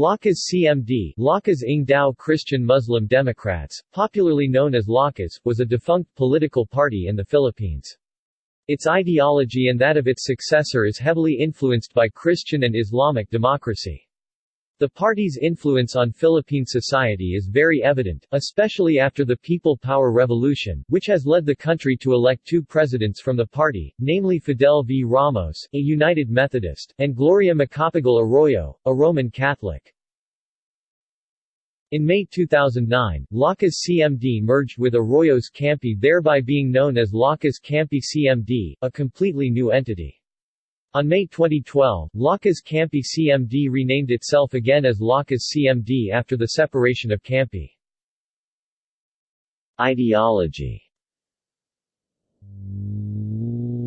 Lakas CMD, Lakas ng Dao Christian Muslim Democrats, popularly known as Lakas, was a defunct political party in the Philippines. Its ideology and that of its successor is heavily influenced by Christian and Islamic democracy. The party's influence on Philippine society is very evident, especially after the People Power Revolution, which has led the country to elect two presidents from the party, namely Fidel V. Ramos, a United Methodist, and Gloria Macapagal Arroyo, a Roman Catholic. In May 2009, Lakas CMD merged with Arroyo's Campi, thereby being known as Lakas Campi CMD, a completely new entity. On May 2012, Lakas Campi CMD renamed itself again as Lakas CMD after the separation of Campi. Ideology.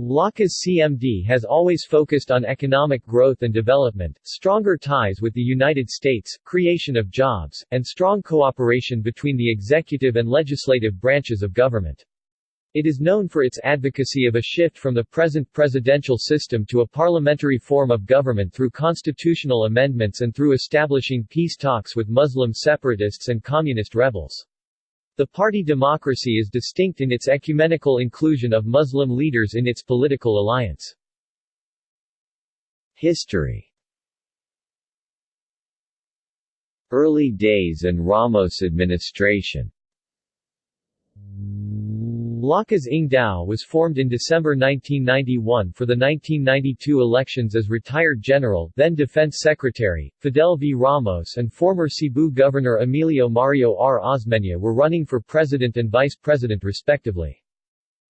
Lakas CMD has always focused on economic growth and development, stronger ties with the United States, creation of jobs, and strong cooperation between the executive and legislative branches of government. It is known for its advocacy of a shift from the present presidential system to a parliamentary form of government through constitutional amendments and through establishing peace talks with Muslim separatists and communist rebels. The party democracy is distinct in its ecumenical inclusion of Muslim leaders in its political alliance. History. Early days and Ramos administration. Lakas ng Dao was formed in December 1991 for the 1992 elections as retired General, then Defense Secretary, Fidel V. Ramos and former Cebu Governor Emilio Mario R. Osmeña were running for president and vice president respectively.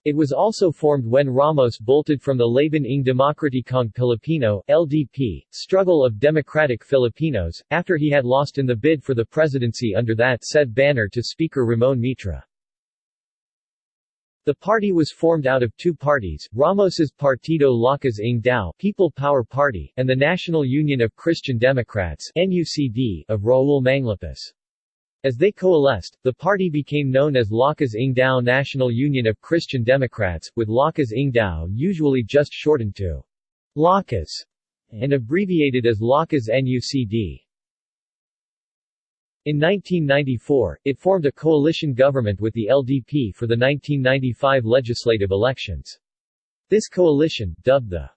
It was also formed when Ramos bolted from the Laban ng Demokratikong Pilipino (LDP) struggle of Democratic Filipinos, after he had lost in the bid for the presidency under that said banner to Speaker Ramon Mitra. The party was formed out of two parties, Ramos's Partido Lakas ng Dao People Power Party and the National Union of Christian Democrats NUCD of Raul Manglapus. As they coalesced, the party became known as Lakas ng Dao National Union of Christian Democrats, with Lakas ng Dao usually just shortened to Lakas and abbreviated as Lakas NUCD. In 1994, it formed a coalition government with the LDP for the 1995 legislative elections. This coalition, dubbed the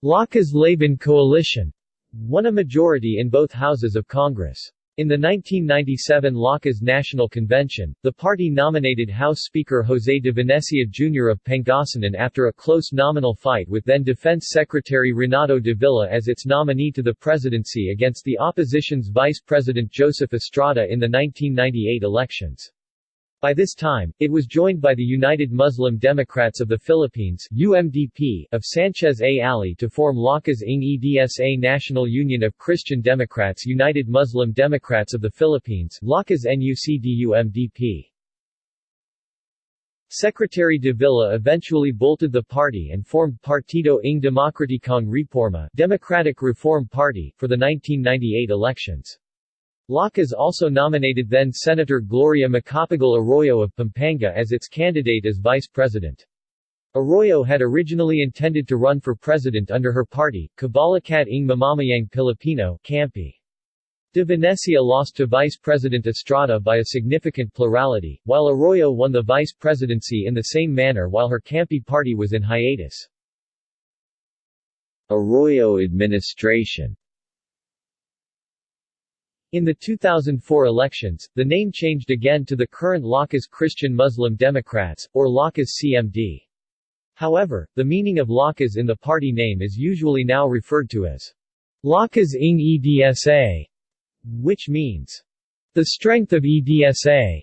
Lakas-Laban Coalition, won a majority in both houses of Congress. In the 1997 Lakas National Convention, the party nominated House Speaker José de Venecia Jr. of Pangasinan after a close nominal fight with then Defense Secretary Renato de Villa as its nominee to the presidency against the opposition's Vice President Joseph Estrada in the 1998 elections. By this time, it was joined by the United Muslim Democrats of the Philippines UMDP of Sanchez A. Ali to form Lakas ng Edsa National Union of Christian Democrats United Muslim Democrats of the Philippines Lakas NUCD-UMDP. Secretary de Villa eventually bolted the party and formed Partido ng Demokratikong Reforma Democratic Reform Party for the 1998 elections. Lakas also nominated then-Senator Gloria Macapagal Arroyo of Pampanga as its candidate as vice president. Arroyo had originally intended to run for president under her party, Kabalikat ng Mamamayang Pilipino (CAMPI). De Venecia lost to Vice President Estrada by a significant plurality, while Arroyo won the vice presidency in the same manner while her CAMPI party was in hiatus. Arroyo administration. In the 2004 elections, the name changed again to the current Lakas Christian Muslim Democrats, or Lakas CMD. However, the meaning of Lakas in the party name is usually now referred to as Lakas ng Edsa, which means the strength of Edsa,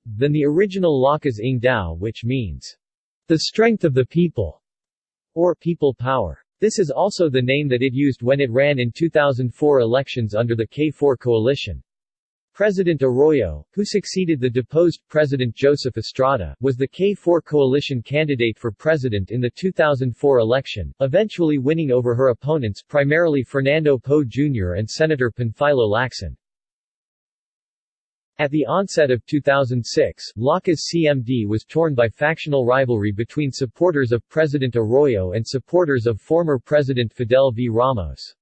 than the original Lakas ng Dao, which means the strength of the people, or people power. This is also the name that it used when it ran in 2004 elections under the K4 coalition. President Arroyo, who succeeded the deposed President Joseph Estrada, was the K4 coalition candidate for president in the 2004 election, eventually winning over her opponents primarily Fernando Poe Jr. and Senator Panfilo Lacson. At the onset of 2006, Lakas CMD was torn by factional rivalry between supporters of President Arroyo and supporters of former President Fidel V. Ramos.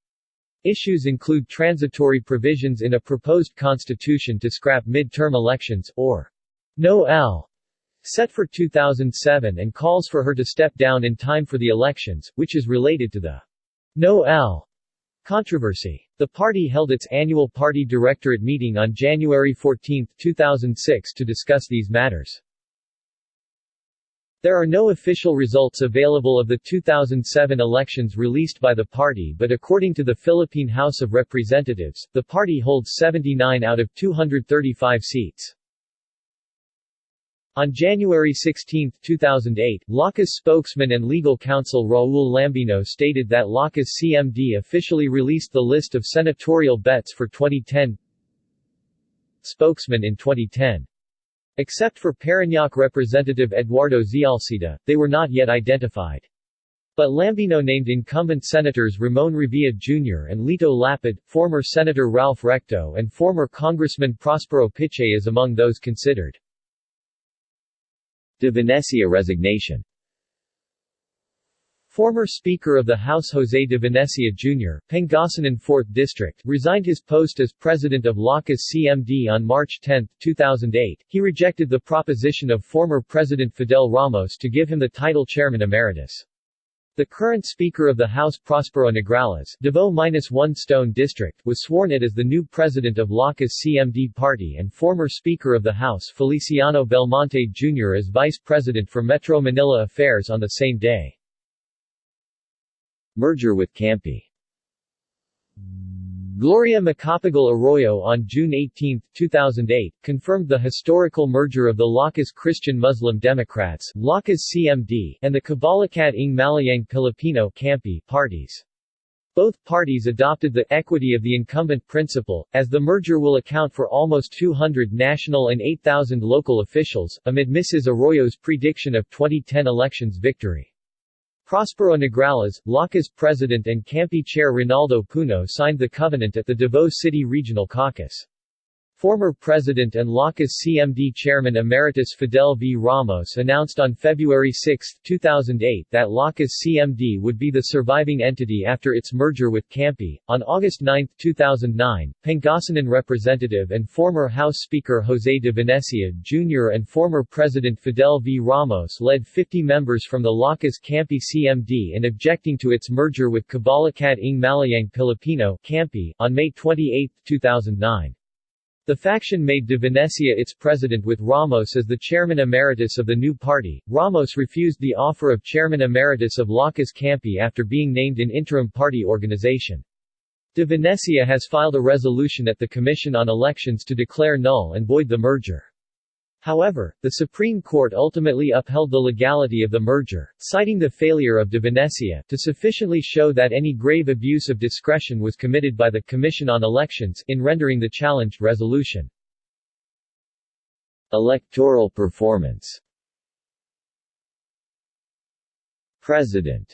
Issues include transitory provisions in a proposed constitution to scrap mid-term elections, or no-el, set for 2007, and calls for her to step down in time for the elections, which is related to the no-el controversy. The party held its annual party directorate meeting on January 14, 2006 to discuss these matters. There are no official results available of the 2007 elections released by the party, but according to the Philippine House of Representatives, the party holds 79 out of 235 seats. On January 16, 2008, Lakas spokesman and legal counsel Raul Lambino stated that Lakas CMD officially released the list of senatorial bets for 2010. Spokesman in 2010. Except for Parañaque Representative Eduardo Zialcita, they were not yet identified. But Lambino named incumbent Senators Ramon Revilla Jr. and Lito Lapid, former Senator Ralph Recto and former Congressman Prospero Piche as among those considered. De Venecia resignation. Former Speaker of the House Jose de Venecia Jr., Pangasinan 4th District, resigned his post as President of Lakas CMD on March 10, 2008. He rejected the proposition of former President Fidel Ramos to give him the title Chairman Emeritus. The current Speaker of the House Prospero Nograles, Davao-1 Stone District, was sworn in as the new President of Lakas CMD Party, and former Speaker of the House Feliciano Belmonte Jr. as Vice President for Metro Manila Affairs on the same day. Merger with Campi. Gloria Macapagal Arroyo on June 18, 2008, confirmed the historical merger of the Lakas Christian Muslim Democrats Lakas CMD and the Kabalikat ng Malayang Pilipino Campi parties. Both parties adopted the equity of the incumbent principle, as the merger will account for almost 200 national and 8,000 local officials, amid Mrs. Arroyo's prediction of 2010 elections victory. Prospero Nograles, Lakas President and Campi Chair Ronaldo Puno signed the covenant at the Davao City Regional Caucus. Former President and Lakas CMD Chairman Emeritus Fidel V. Ramos announced on February 6, 2008 that Lakas CMD would be the surviving entity after its merger with Campi. On August 9, 2009, Pangasinan Representative and former House Speaker Jose de Venecia Jr. and former President Fidel V. Ramos led 50 members from the Lakas Campi CMD in objecting to its merger with Kabalikat ng Malayang Pilipino Campi on May 28, 2009. The faction made de Venecia its president with Ramos as the chairman emeritus of the new party. Ramos refused the offer of chairman emeritus of Lakas Campi after being named in interim party organization. De Venecia has filed a resolution at the Commission on Elections to declare null and void the merger. However, the Supreme Court ultimately upheld the legality of the merger, citing the failure of de Venecia to sufficiently show that any grave abuse of discretion was committed by the Commission on Elections in rendering the challenged resolution. Electoral performance. President,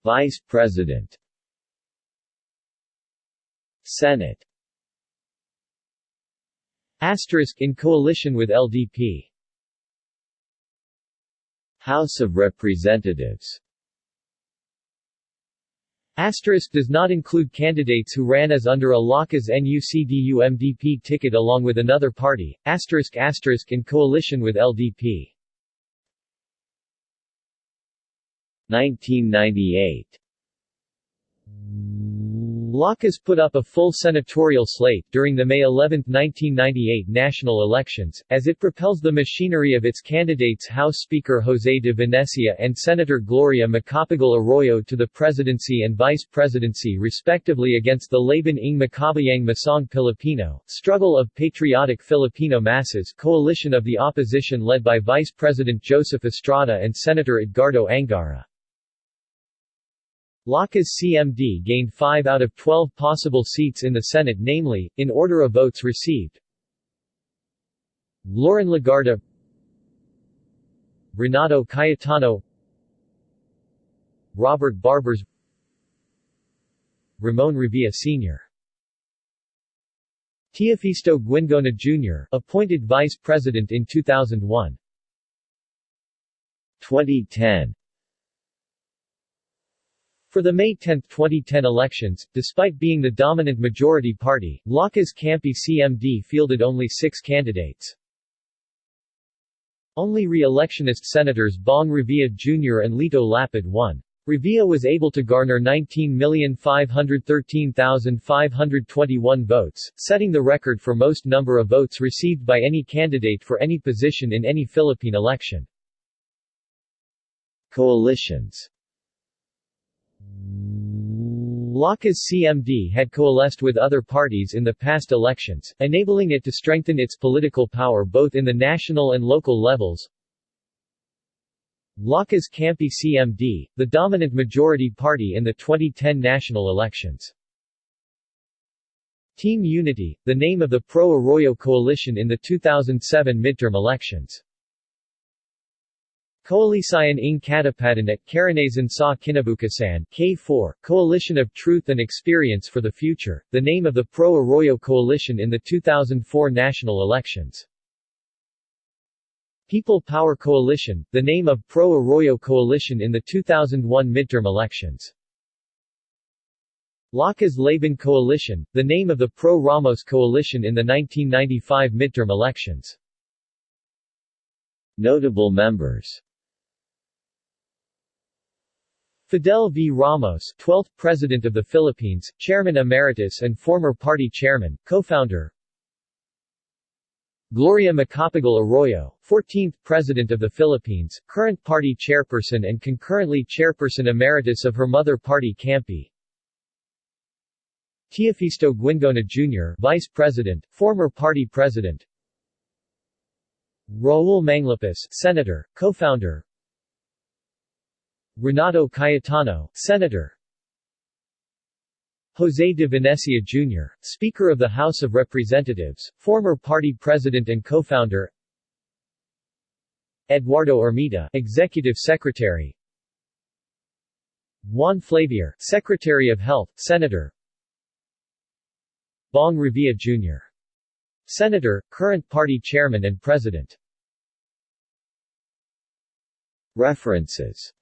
Vice President, Senate. Asterisk in coalition with LDP. House of Representatives. Asterisk does not include candidates who ran as under a Lakas NUCDU-MDP ticket along with another party. Asterisk in coalition with LDP. 1998. Lakas put up a full senatorial slate during the May 11, 1998 national elections, as it propels the machinery of its candidates House Speaker Jose de Venecia and Senator Gloria Macapagal Arroyo to the presidency and vice presidency respectively against the Laban ng Makabayang Masang Pilipino, Struggle of Patriotic Filipino Masses coalition of the opposition led by Vice President Joseph Estrada and Senator Edgardo Angara. Lakas CMD gained 5 out of 12 possible seats in the Senate, namely, in order of votes received: Loren Legarda, Renato Cayetano, Robert Barbers, Ramon Revilla Sr. Teofisto Guingona Jr., appointed Vice President in 2001. 2010. For the May 10, 2010 elections, despite being the dominant majority party, Lakas Kampi CMD fielded only 6 candidates. Only re-electionist senators Bong Revilla Jr. and Lito Lapid won. Revilla was able to garner 19,513,521 votes, setting the record for most number of votes received by any candidate for any position in any Philippine election. Coalitions. Lakas CMD had coalesced with other parties in the past elections, enabling it to strengthen its political power both in the national and local levels. Lakas Kampi CMD, the dominant majority party in the 2010 national elections. Team Unity, the name of the pro-Arroyo coalition in the 2007 midterm elections. Koalisyon ng Katapatan at Karanasan sa Kinabukasan K4, Coalition of Truth and Experience for the Future, the name of the pro-Arroyo coalition in the 2004 national elections. People Power Coalition, the name of pro-Arroyo coalition in the 2001 midterm elections. Lakas Laban Coalition, the name of the pro-Ramos coalition in the 1995 midterm elections. Notable members: Fidel V. Ramos, 12th President of the Philippines, Chairman Emeritus and former party chairman, co-founder. Gloria Macapagal Arroyo, 14th President of the Philippines, current party chairperson and concurrently chairperson emeritus of her mother party Kampi. Teofisto Guingona Jr., Vice President, former party president. Raul Manglapus, Senator, co-founder. Renato Cayetano, Senator. José de Venecia Jr., Speaker of the House of Representatives, former party president and co-founder. Eduardo Ermita, Executive Secretary. Juan Flavier, Secretary of Health, Senator. Bong Revilla Jr., Senator, current party chairman and president. References